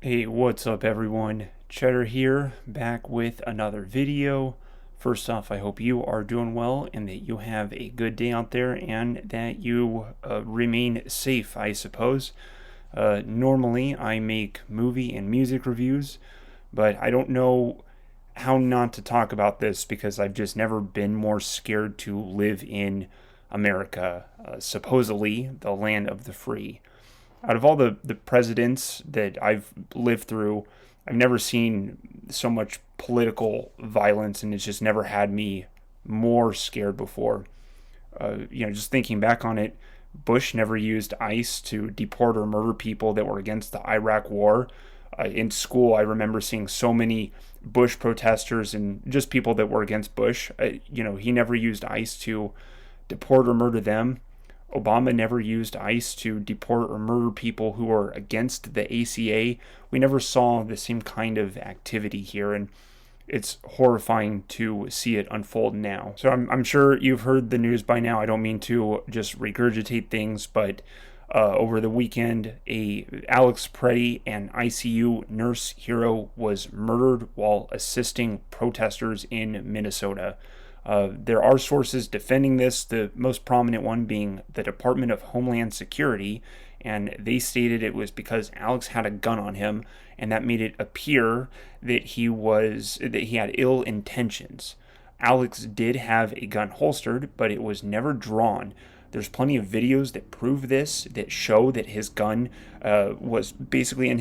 Hey, what's up everyone? Cheddar here, back with another video. First off, I hope you are doing well and that you have a good day out there and that you remain safe, I suppose. Normally, I make movie and music reviews, but I don't know how not to talk about this because I've just never been more scared to live in America, supposedly the land of the free. Out of all the presidents that I've lived through, I've never seen so much political violence, and it's just never had me more scared before. Just thinking back on it, Bush never used ICE to deport or murder people that were against the Iraq War. In school, I remember seeing so many Bush protesters and just people that were against Bush. He never used ICE to deport or murder them. Obama never used ICE to deport or murder people who were against the ACA. We never saw the same kind of activity here, and it's horrifying to see it unfold now. So I'm sure you've heard the news by now. I don't mean to just regurgitate things, but over the weekend, a Alex Pretti, an ICU nurse hero, was murdered while assisting protesters in Minnesota. There are sources defending this, the most prominent one being the Department of Homeland Security, and they stated it was because Alex had a gun on him, and that made it appear that he had ill intentions. Alex did have a gun holstered, but it was never drawn. There's plenty of videos that prove this, that show that his gun was basically in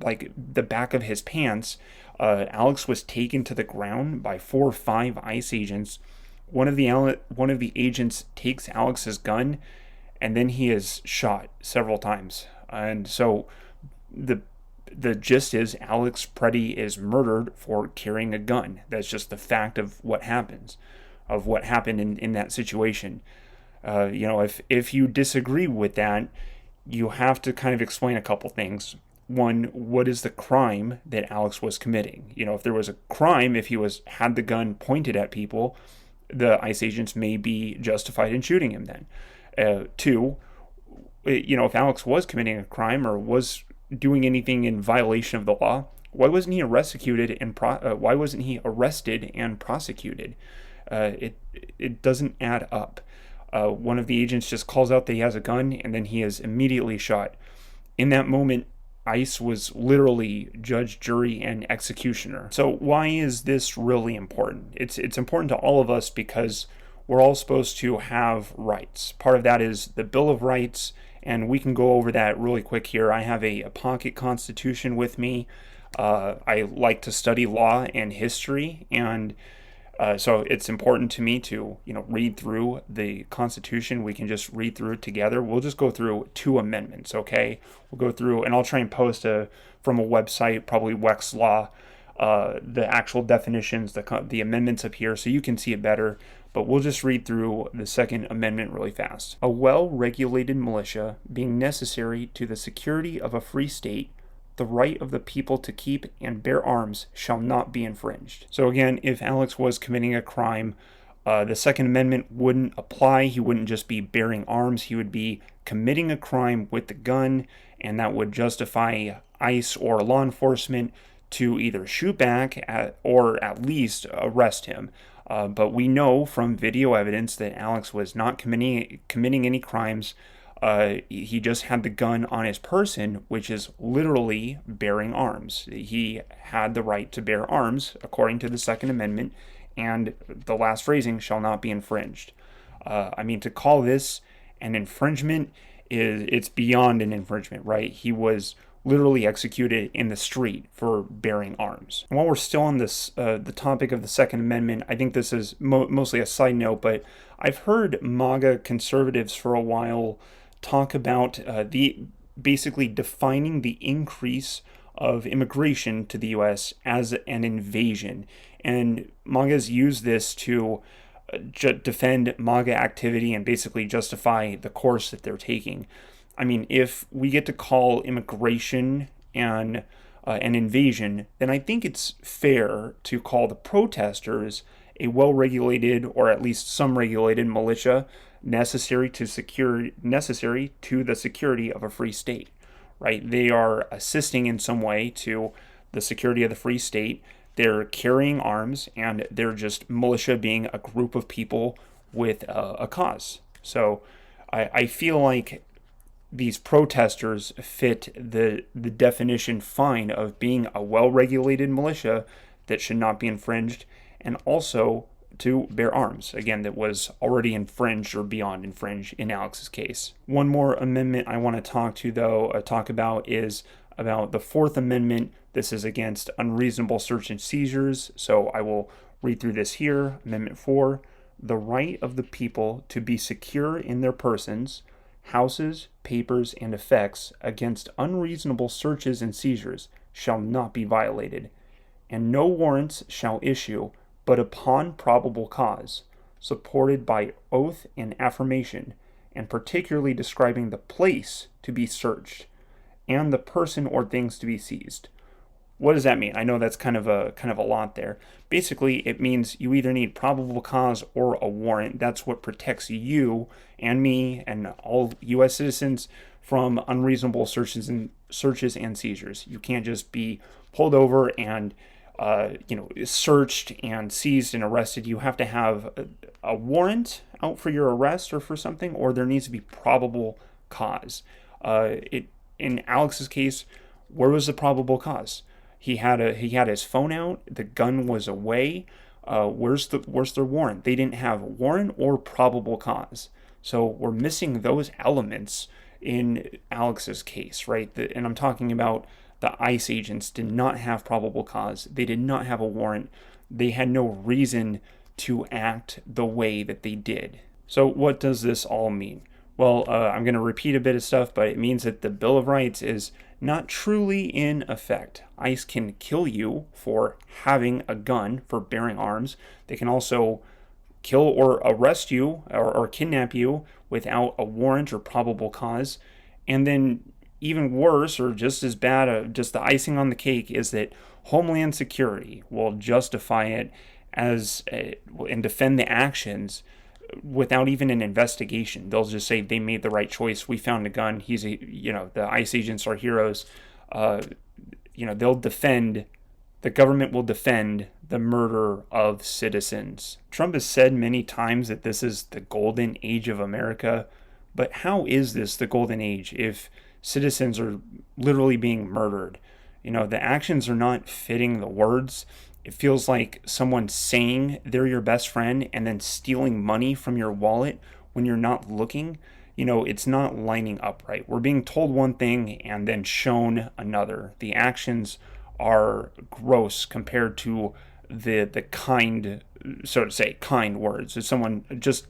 the back of his pants. Alex was taken to the ground by 4 or 5 ICE agents. One of the agents takes Alex's gun, and then he is shot several times. And so the gist is Alex Pretti is murdered for carrying a gun. That's just the fact of what happened in that situation. If you disagree with that, you have to kind of explain a couple things. One, what is the crime that Alex was committing? If there was a crime, if he had the gun pointed at people, the ICE agents may be justified in shooting him then. Two, if Alex was committing a crime or was doing anything in violation of the law, why wasn't he why wasn't he arrested and prosecuted? It doesn't add up. One of the agents just calls out that he has a gun, and then he is immediately shot. In that moment, ICE was literally judge, jury, and executioner. So why is this really important? It's important to all of us because we're all supposed to have rights. Part of that is the Bill of Rights, and we can go over that really quick here. I have a pocket constitution with me. I like to study law and history, and so it's important to me to read through the Constitution. We can just read through it together. We'll just go through 2 amendments, okay? We'll go through, and I'll try and post from a website, probably Wexlaw, the actual definitions, the amendments up here, so you can see it better. But we'll just read through the Second Amendment really fast. A well-regulated militia being necessary to the security of a free state, the right of the people to keep and bear arms shall not be infringed. So again, if Alex was committing a crime, the Second Amendment wouldn't apply. He wouldn't just be bearing arms. He would be committing a crime with the gun, and that would justify ICE or law enforcement to either shoot back or at least arrest him. But we know from video evidence that Alex was not committing any crimes. He just had the gun on his person, which is literally bearing arms. He had the right to bear arms according to the Second Amendment, and the last phrasing shall not be infringed. To call this an infringement it's beyond an infringement, right? He was literally executed in the street for bearing arms. And while we're still on this, the topic of the Second Amendment, I think this is mostly a side note, but I've heard MAGA conservatives for a while talk about basically defining the increase of immigration to the U.S. as an invasion. And MAGAs use this to defend MAGA activity and basically justify the course that they're taking. If we get to call immigration and an invasion, then I think it's fair to call the protesters a well-regulated, or at least some regulated militia necessary to the security of a free state, right? They are assisting in some way to the security of the free state. They're carrying arms, and they're just militia being a group of people with a cause. So I feel like these protesters fit the definition fine of being a well-regulated militia that should not be infringed, and also to bear arms, again, that was already infringed or beyond infringed in Alex's case. One more amendment I want to talk about is about the Fourth Amendment. This is against unreasonable search and seizures, so I will read through this here. Amendment 4, the right of the people to be secure in their persons, houses, papers, and effects against unreasonable searches and seizures shall not be violated, and no warrants shall issue but upon probable cause, supported by oath and affirmation, and particularly describing the place to be searched and the person or things to be seized. What does that mean? I know that's kind of a lot there. Basically, it means you either need probable cause or a warrant. That's what protects you and me and all U.S. citizens from unreasonable searches and seizures. You can't just be pulled over and searched and seized and arrested. You have to have a warrant out for your arrest or for something, or there needs to be probable cause. In Alex's case, where was the probable cause? He had his phone out. The gun was away. Where's their warrant? They didn't have warrant or probable cause. So we're missing those elements in Alex's case, right? And I'm talking about the ICE agents did not have probable cause. They did not have a warrant. They had no reason to act the way that they did. So what does this all mean? Well, I'm going to repeat a bit of stuff, but it means that the Bill of Rights is not truly in effect. ICE can kill you for having a gun, for bearing arms. They can also kill or arrest you or kidnap you without a warrant or probable cause. And then even worse, or just as bad, just the icing on the cake, is that Homeland Security will justify it and defend the actions without even an investigation. They'll just say they made the right choice. We found a gun. The ICE agents are heroes. The government will defend the murder of citizens. Trump has said many times that this is the golden age of America, but how is this the golden age if citizens are literally being murdered? The actions are not fitting the words. It feels like someone saying they're your best friend and then stealing money from your wallet when you're not looking. It's not lining up right. We're being told one thing and then shown another. The actions are gross compared to the kind, so to say, kind words. If someone just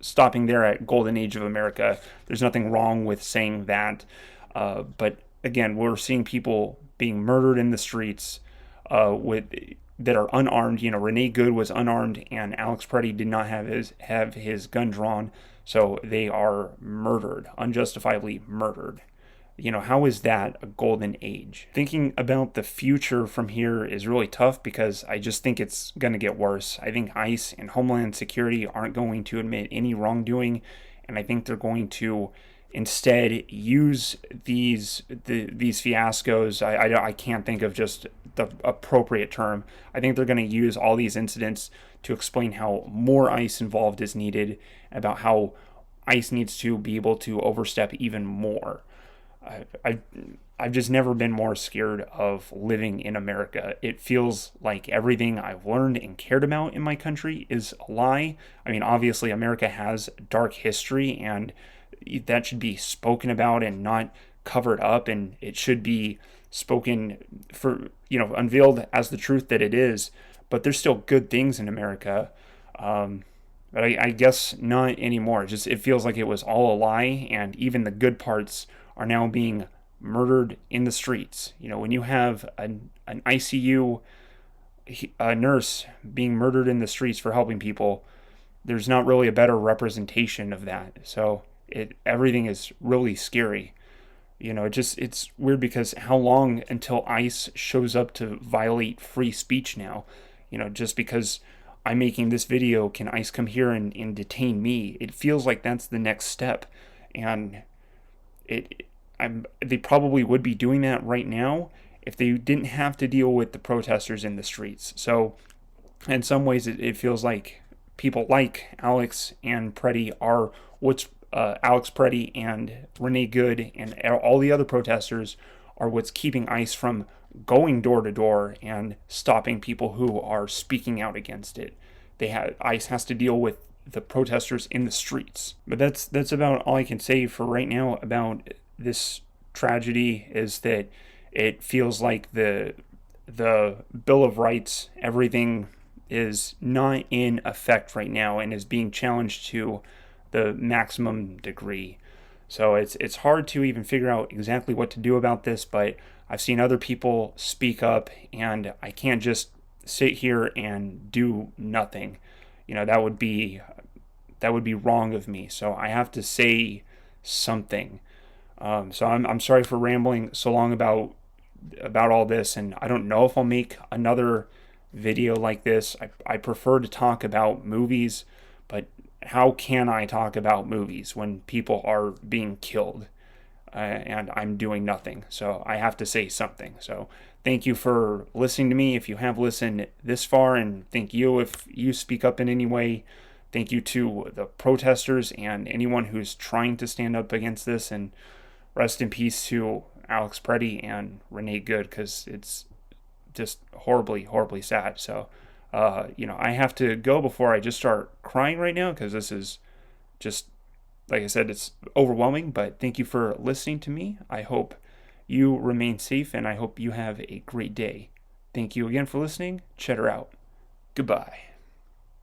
stopping there at golden age of America, there's nothing wrong with saying that. But again, we're seeing people being murdered in the streets that are unarmed. Renee Good was unarmed, and Alex Pretti did not have his gun drawn, so they are murdered, unjustifiably murdered. How is that a golden age? Thinking about the future from here is really tough because I just think it's going to get worse. I think ICE and Homeland Security aren't going to admit any wrongdoing, and I think they're going to instead use these fiascos. I can't think of just the appropriate term. I think they're going to use all these incidents to explain how more ICE involved is needed, about how ICE needs to be able to overstep even more. I've just never been more scared of living in America. It feels like everything I've learned and cared about in my country is a lie. I mean, obviously, America has dark history, and that should be spoken about and not covered up, and it should be spoken for, unveiled as the truth that it is. But there's still good things in America. But I guess not anymore. It feels like it was all a lie, and even the good parts are now being murdered in the streets. When you have an ICU nurse being murdered in the streets for helping people, there's not really a better representation of that. So everything is really scary. It's weird because how long until ICE shows up to violate free speech now? Just because I'm making this video, can ICE come here and detain me? It feels like that's the next step. And they probably would be doing that right now if they didn't have to deal with the protesters in the streets. So in some ways, it feels like people like Alex and Pretti are what's Alex Pretti and Renee Good and all the other protesters are what's keeping ICE from going door to door and stopping people who are speaking out against it. ICE has to deal with the protesters in the streets. But that's about all I can say for right now about this tragedy. Is that it feels like the Bill of Rights, everything is not in effect right now and is being challenged to the maximum degree. So it's hard to even figure out exactly what to do about this, but I've seen other people speak up, and I can't just sit here and do nothing. That would be wrong of me. So I have to say something. So I'm sorry for rambling so long about all this, and I don't know if I'll make another video like this. I prefer to talk about movies, but how can I talk about movies when people are being killed and I'm doing nothing? So I have to say something. So thank you for listening to me if you have listened this far, and thank you if you speak up in any way. Thank you to the protesters and anyone who's trying to stand up against this, and rest in peace to Alex Pretti and Renee Good, because it's just horribly, horribly sad. So I have to go before I just start crying right now, because this is just, like I said, it's overwhelming. But thank you for listening to me. I hope you remain safe, and I hope you have a great day. Thank you again for listening. Cheddar out. Goodbye.